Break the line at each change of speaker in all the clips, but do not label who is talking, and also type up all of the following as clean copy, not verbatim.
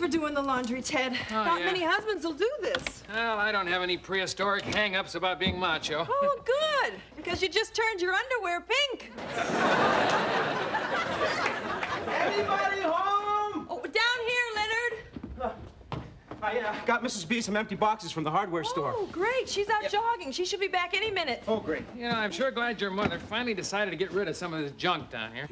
for doing the laundry, Ted. Not many husbands will do this.
Well, I don't have any prehistoric hang-ups about being macho.
Oh, good, because you just turned your underwear pink.
Anybody home?
Oh, down here, Leonard.
I got Mrs. B some empty boxes from the hardware store.
Oh, great. She's out jogging. She should be back any minute.
Oh, great.
You know, I'm sure glad your mother finally decided to get rid of some of this junk down here.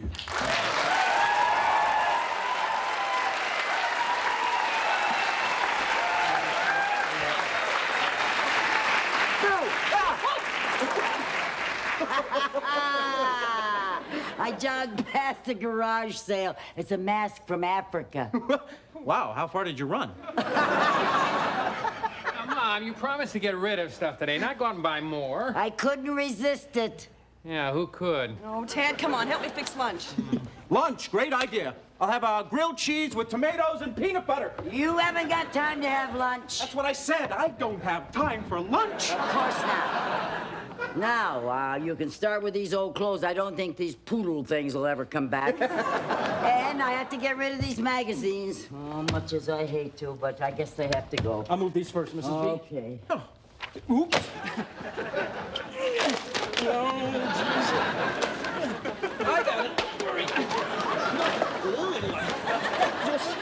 I jogged past the garage sale. It's a mask from Africa.
Wow, how far did you run?
Mom, you promised to get rid of stuff today, not go out and buy more.
I couldn't resist it.
Yeah, who could?
Oh, Ted, come on. Help me fix lunch.
Lunch, great idea. I'll have a grilled cheese with tomatoes and peanut butter.
You haven't got time to have lunch.
That's what I said. I don't have time for lunch.
Of course not. Now, you can start with these old clothes. I don't think these poodle things will ever come back. And I have to get rid of these magazines. Oh, much as I hate to, but I guess they have to go.
I'll move these first, Mrs. B.
Okay.
Oh. Oops. I got it. Don't worry. Just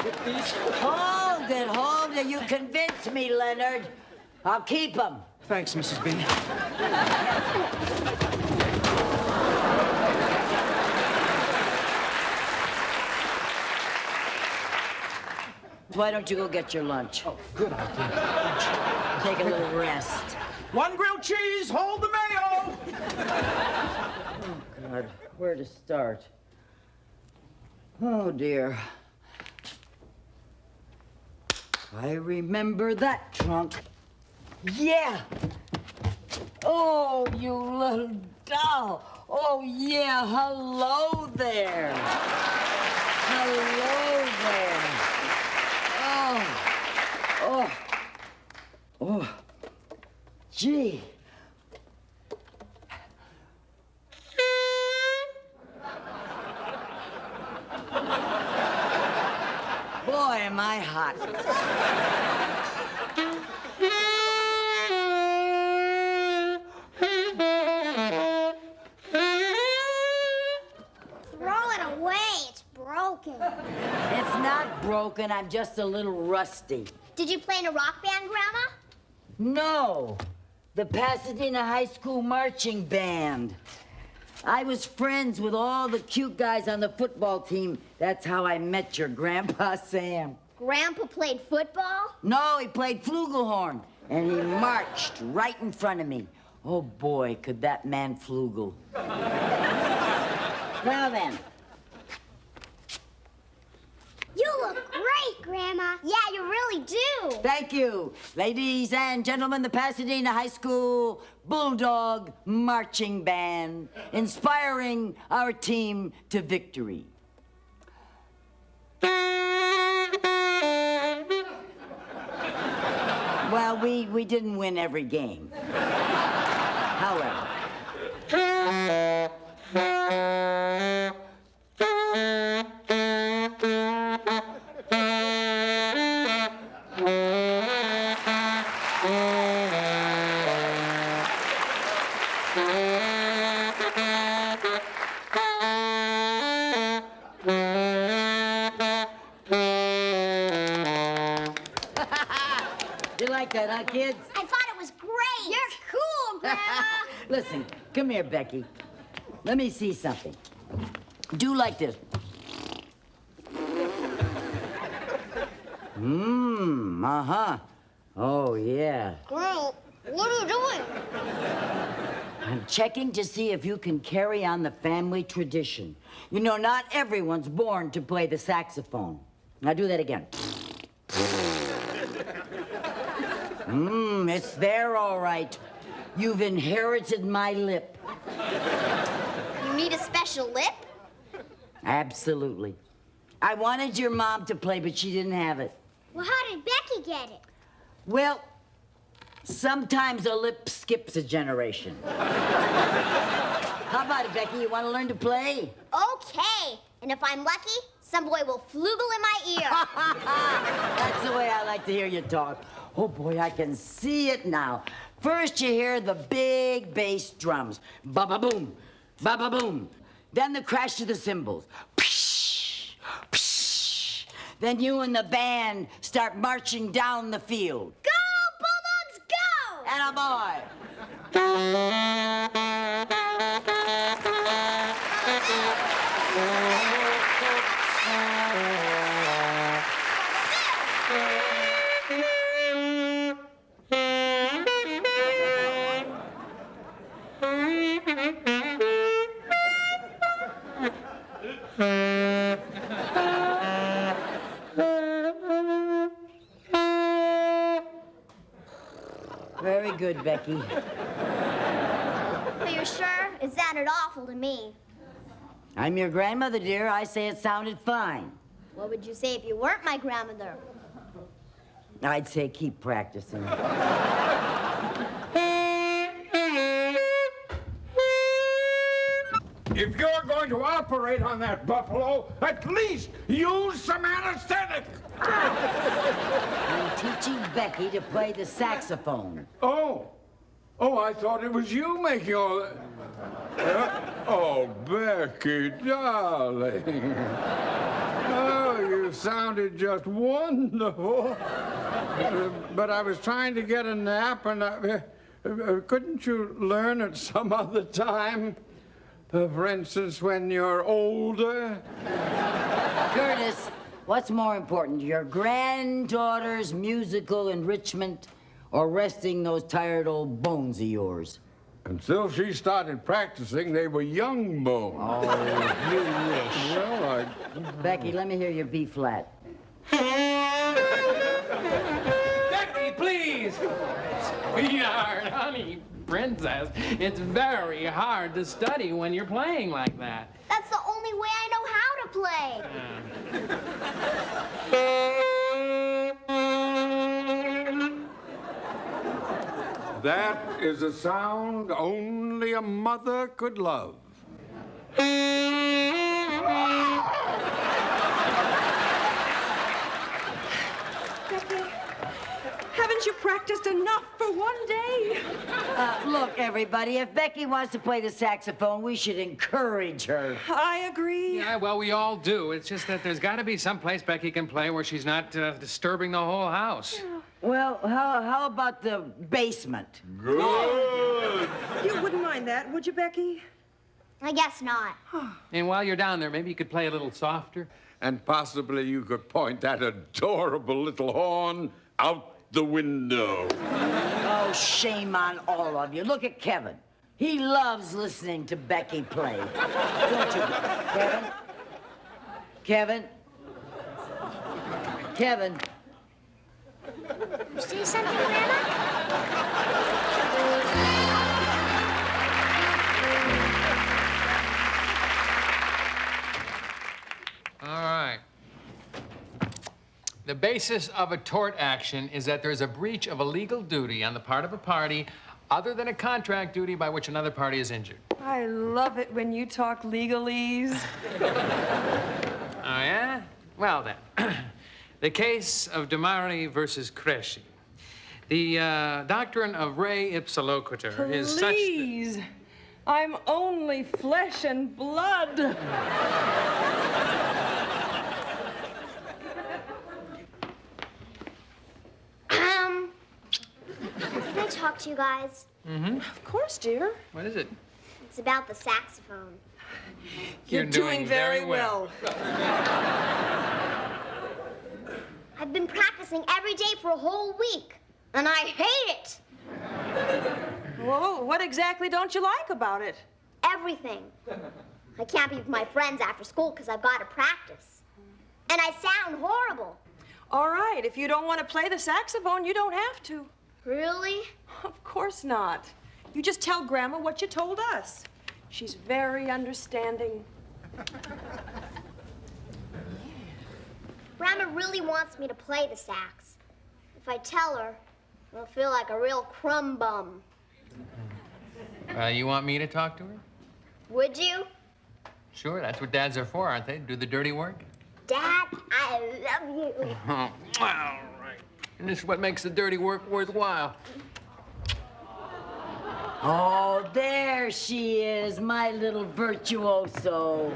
get these.
Hold it. You convinced me, Leonard. I'll keep them.
Thanks, Mrs. B.
Why don't you go get your lunch?
Oh, good idea.
Take a little rest.
One grilled cheese, hold the mayo.
Oh, God, where to start? Oh, dear. I remember that trunk. Yeah. Oh, you little doll. Oh, yeah. Hello there. Hello there. Oh. Gee. Boy, am I hot.
Throw it away. It's broken.
It's not broken. I'm just a little rusty.
Did you play in a rock band, Grandma?
No, the Pasadena High School marching band. I was friends with all the cute guys on the football team. That's how I met your Grandpa Sam.
Grandpa played football?
No, he played flugelhorn, and he marched right in front of me. Oh, boy, could that man flugel. Now then.
You look great, Grandma. Yeah, you really do.
Thank you. Ladies and gentlemen, the Pasadena High School Bulldog Marching Band, inspiring our team to victory. Well, we didn't win every game. However. You like that, huh, kids?
I thought it was great. You're cool, Grandma.
Listen, come here, Becky. Let me see something. Do like this. Uh-huh. Oh, yeah.
Grandma, what are you doing?
I'm checking to see if you can carry on the family tradition. You know, not everyone's born to play the saxophone. Now do that again. It's there, all right. You've inherited my lip.
You need a special lip?
Absolutely. I wanted your mom to play, but she didn't have it.
Well, how did Becky get it?
Well, sometimes a lip skips a generation. How about it, Becky? You want to learn to play?
Okay. And if I'm lucky, some boy will flugel in my ear.
That's the way I like to hear you talk. Oh, boy, I can see it now. First, you hear the big bass drums. Ba-ba-boom, ba-ba-boom. Then the crash of the cymbals. Psh, psh. Then you and the band start marching down the field.
Go, Bulldogs, go!
And a boy. Very good, Becky.
Are you sure? It sounded awful to me.
I'm your grandmother, dear. I say it sounded fine.
What would you say if you weren't my grandmother?
I'd say keep practicing.
If you're going to operate on that buffalo, at least use some anesthetic.
I'm teaching Becky to play the saxophone.
Oh, I thought it was you making all that. Oh, Becky, darling. Oh, you sounded just wonderful. But I was trying to get a nap, and couldn't you learn at some other time? For instance, when you're older?
Curtis, what's more important, your granddaughter's musical enrichment or resting those tired old bones of yours?
Until she started practicing, they were young bones.
Oh, you wish.
Well,
Becky, let me hear your B flat.
Becky, please! Sweetheart, honey, princess, it's very hard to study when you're playing like that.
That's the only way I know how to play.
that is a sound only a mother could love.
Becky, haven't you practiced enough for one day?
Look, everybody, if Becky wants to play the saxophone, we should encourage her.
I agree.
Yeah, well, we all do. It's just that there's got to be some place Becky can play where she's not disturbing the whole house.
Well, how about the basement?
Good.
You wouldn't mind that, would you, Becky?
I guess not.
And while you're down there, maybe you could play a little softer.
And possibly you could point that adorable little horn out the window.
Oh, shame on all of you. Look at Kevin. He loves listening to Becky play. Don't you, Kevin? Kevin? Kevin?
You say something, Grandma?
All right. The basis of a tort action is that there's a breach of a legal duty on the part of a party other than a contract duty by which another party is injured.
I love it when you talk legalese.
Oh, yeah? Well, then. The case of Damari versus Cresci. The doctrine of re ipsa loquitur is such that...
Please. I'm only flesh and blood.
Can I talk to you guys?
Of course, dear.
What is it?
It's about the saxophone.
You're doing very well.
I've been practicing every day for a whole week, and I hate it.
Whoa, what exactly don't you like about it?
Everything. I can't be with my friends after school because I've got to practice. And I sound horrible.
All right, if you don't want to play the saxophone, you don't have to.
Really?
Of course not. You just tell Grandma what you told us. She's very understanding.
Grandma really wants me to play the sax. If I tell her, I'll feel like a real crumb bum.
You want me to talk to her?
Would you?
Sure, that's what dads are for, aren't they? Do the dirty work?
Dad, I love you.
Oh, all right. And this is what makes the dirty work worthwhile.
Oh, there she is, my little virtuoso.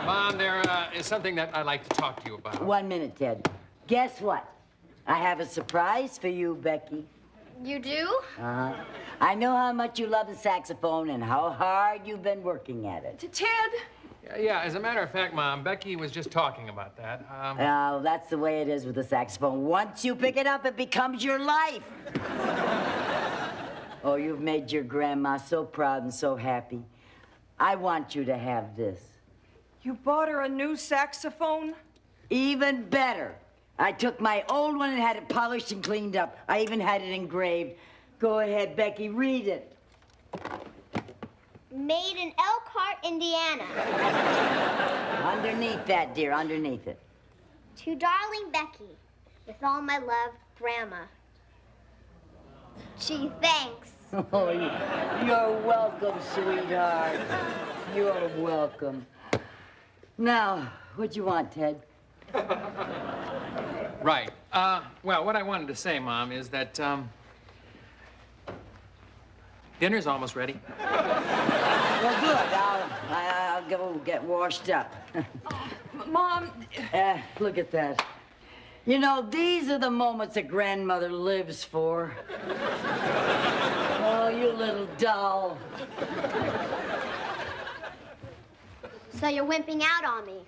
Mom, there is something that I'd like to talk to you about.
1 minute, Ted. Guess what? I have a surprise for you, Becky.
You do?
Uh-huh. I know how much you love the saxophone and how hard you've been working at it.
Ted,
Yeah, as a matter of fact, Mom, Becky was just talking about that.
Well, that's the way it is with the saxophone. Once you pick it up, it becomes your life. Oh, you've made your grandma so proud and so happy. I want you to have this.
you bought her a new saxophone?
Even better. I took my old one and had it polished and cleaned up. I even had it engraved. Go ahead, Becky, read it.
Made in Elkhart, Indiana.
Underneath that, dear, underneath it.
To darling Becky, with all my love, Grandma. Gee, thanks.
Oh, you're welcome, sweetheart. You're welcome. Now, what you want, Ted?
Right. Well, what I wanted to say, Mom, is that, dinner's almost ready.
Well, good. I'll go get washed up.
Mom,
Look at that. You know, these are the moments a grandmother lives for. Oh, you little doll.
So you're wimping out on me.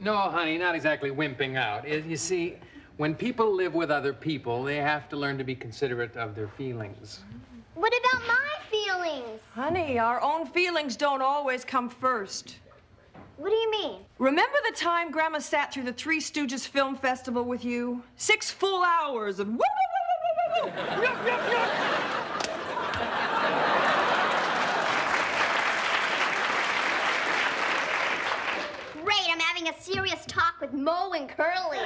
No, honey, not exactly wimping out. You see, when people live with other people, they have to learn to be considerate of their feelings.
What about my feelings?
honey, our own feelings don't always come first.
What do you mean?
Remember the time Grandma sat through the Three Stooges Film Festival with you? 6 full hours of woo, woo, woo, woo, woo, woo. Yuck, yuck, yuck.
Great, I'm having a serious talk with Mo and Curly.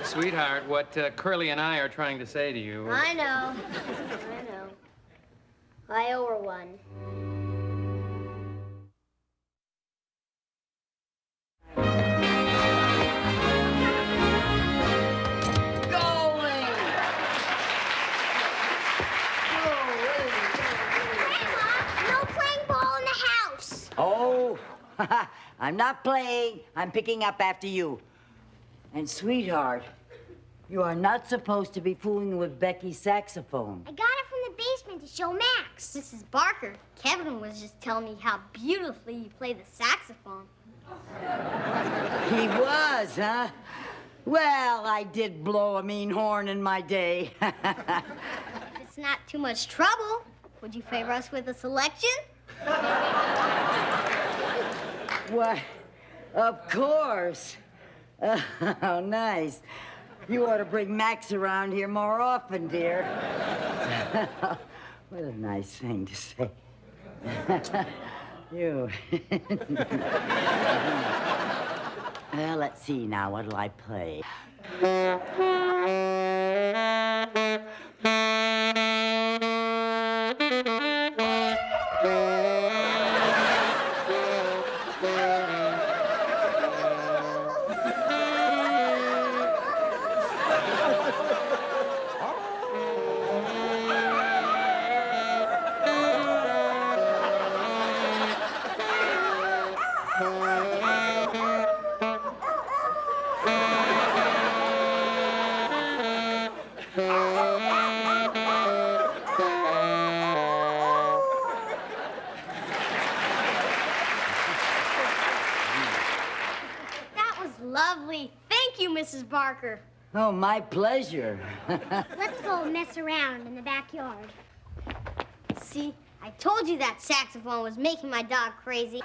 Sweetheart, what Curly and I are trying to say to you...
I know. I owe her one.
Oh, I'm not playing. I'm picking up after you. And sweetheart, you are not supposed to be fooling with Becky's saxophone.
I got it from the basement to show Max. Mrs. Barker, Kevin was just telling me how beautifully you play the saxophone.
He was, huh? Well, I did blow a mean horn in my day.
If it's not too much trouble, would you favor us with a selection?
Why, of course. Oh, nice. You ought to bring Max around here more often, dear. What a nice thing to say. You. Well, let's see now. What'll I play?
That was lovely. Thank you, Mrs. Barker.
Oh, my pleasure.
Let's go mess around in the backyard. See, I told you that saxophone was making my dog crazy.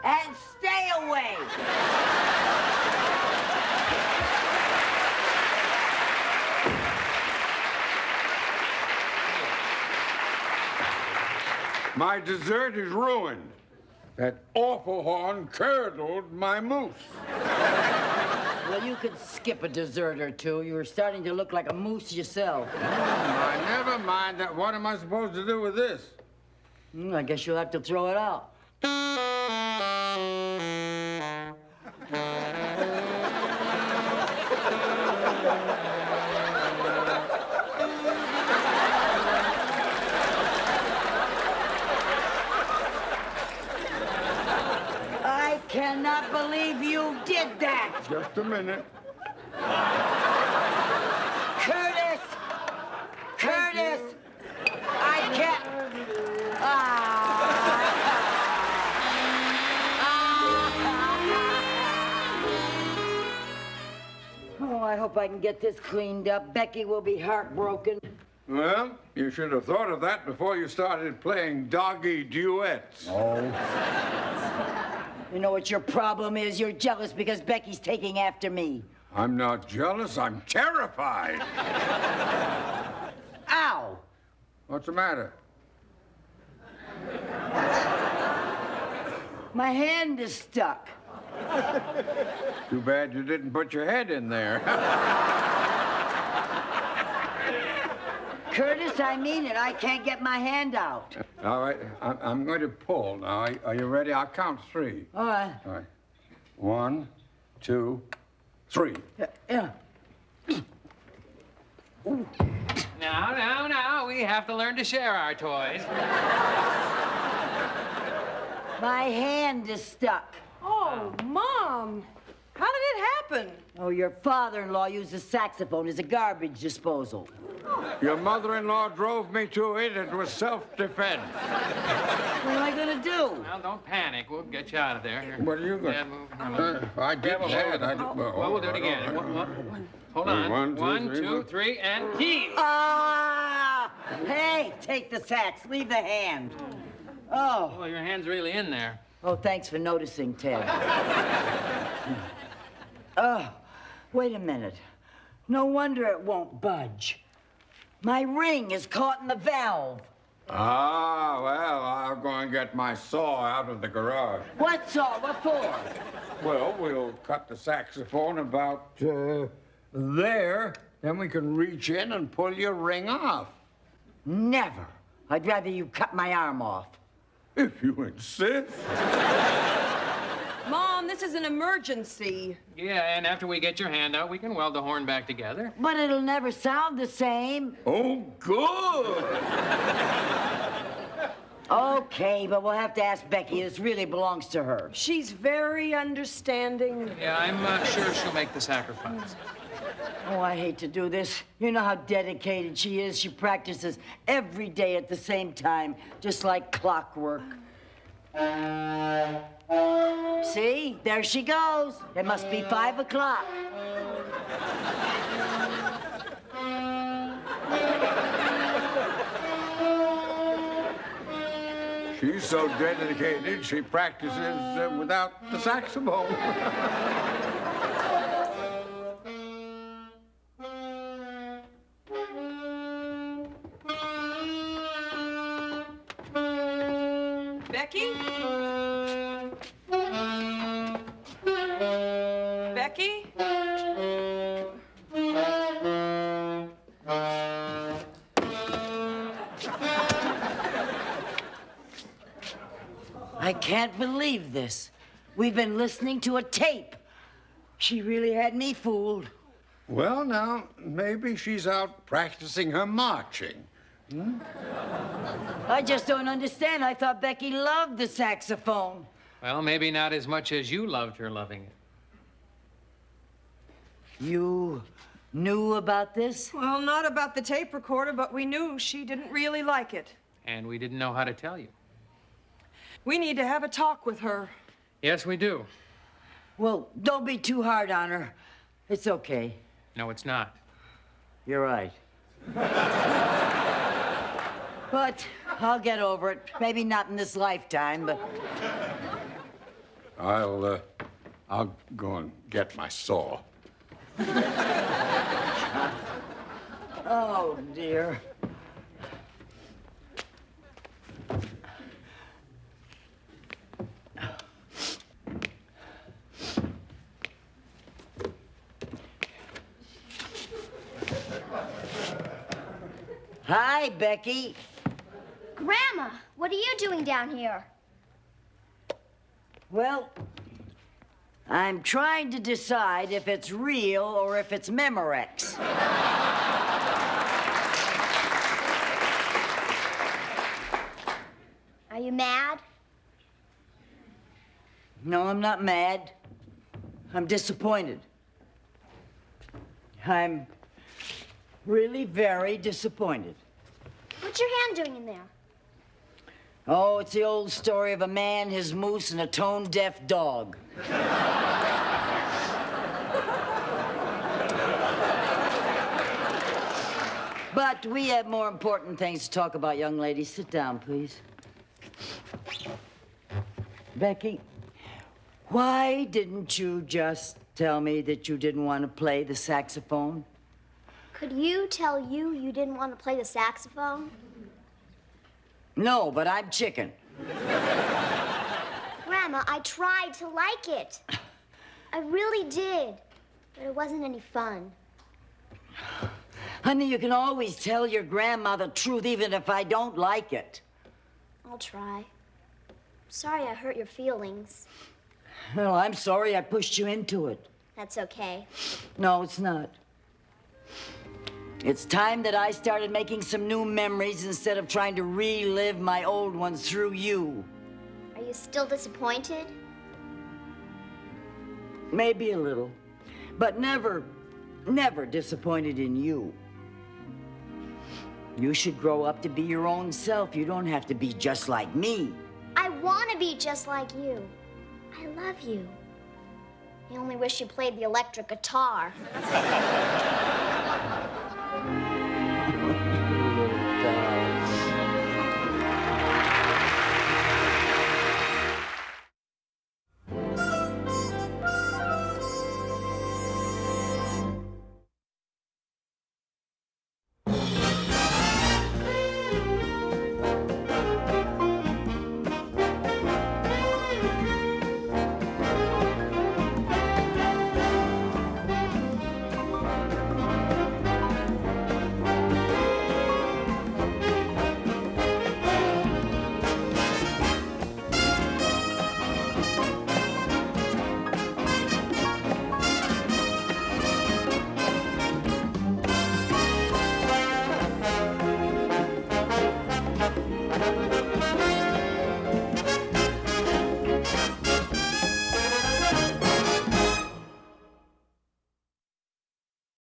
And stay away.
My dessert is ruined. That awful horn curdled my mousse.
Well, you could skip a dessert or two. You were starting to look like a moose yourself.
Never mind that. What am I supposed to do with this?
I guess you'll have to throw it out. I cannot believe you did that!
Just a minute.
Curtis! Curtis! I can't... Oh, I hope I can get this cleaned up. Becky will be heartbroken.
Well, you should have thought of that before you started playing doggy duets.
You know what your problem is? You're jealous because Becky's taking after me.
I'm not jealous. I'm terrified.
Ow!
What's the matter?
My hand is stuck.
Too bad you didn't put your head in there.
Curtis, I mean it. I can't get my hand out.
All right, I'm going to pull now. Are you ready? I'll count 3.
All right.
All right. 1, 2, 3.
Yeah.
Now, we have to learn to share our toys.
My hand is stuck.
Oh, Mom. How did it happen?
Oh, your father-in-law used a saxophone as a garbage disposal.
Your mother-in-law drove me to it. It was self-defense.
What am I gonna do?
Well, don't panic. We'll get you out of there. Here.
What are you going
Dad,
to...
move.
I did that.
Well, we'll do it again. Hold on.
1, 2, 3,
1, 2, 3, and heave.
Ah! Hey, take the sax. Leave the hand. Oh.
Well, your hand's really in there.
Oh, thanks for noticing, Ted. Oh, wait a minute. No wonder it won't budge. My ring is caught in the valve.
Ah, well, I'll go and get my saw out of the garage.
What saw? What for?
Well, we'll cut the saxophone about there. Then we can reach in and pull your ring off.
Never. I'd rather you cut my arm off.
If you insist.
Mom, this is an emergency.
Yeah, and after we get your hand out, we can weld the horn back together.
But it'll never sound the same.
Oh, good.
Okay, but we'll have to ask Becky. This really belongs to her.
She's very understanding.
Yeah, I'm sure she'll make the sacrifice.
Oh, I hate to do this. You know how dedicated she is. She practices every day at the same time, just like clockwork. See? There she goes. It must be 5 o'clock.
She's so dedicated, she practices without the saxophone.
Becky? Becky?
I can't believe this. We've been listening to a tape. She really had me fooled.
Well, now, maybe she's out practicing her marching.
I just don't understand. I thought Becky loved the saxophone.
Well, maybe not as much as you loved her loving it.
You knew about this?
Well, not about the tape recorder, but we knew she didn't really like it.
And we didn't know how to tell you.
We need to have a talk with her.
Yes, we do.
Well, don't be too hard on her. It's okay.
No, it's not.
You're right. But I'll get over it. Maybe not in this lifetime, but...
I'll go and get my saw.
Oh, dear. Hi, Becky.
Grandma, what are you doing down here?
Well, I'm trying to decide if it's real or if it's Memorex.
Are you mad?
No, I'm not mad. I'm disappointed. I'm really very disappointed.
What's your hand doing in there?
Oh, it's the old story of a man, his moose, and a tone-deaf dog. But we have more important things to talk about, young lady. Sit down, please. Becky, why didn't you just tell me that you didn't want to play the saxophone?
Could you tell you didn't want to play the saxophone?
No, but I'm chicken.
Grandma, I tried to like it. I really did. But it wasn't any fun.
Honey, you can always tell your grandma the truth, even if I don't like it.
I'll try. Sorry I hurt your feelings.
Well, I'm sorry I pushed you into it.
That's okay.
No, it's not. It's time that I started making some new memories instead of trying to relive my old ones through you.
Are you still disappointed?
Maybe a little, but never disappointed in you. You should grow up to be your own self. You don't have to be just like me.
I want to be just like you. I love you. I only wish you played the electric guitar.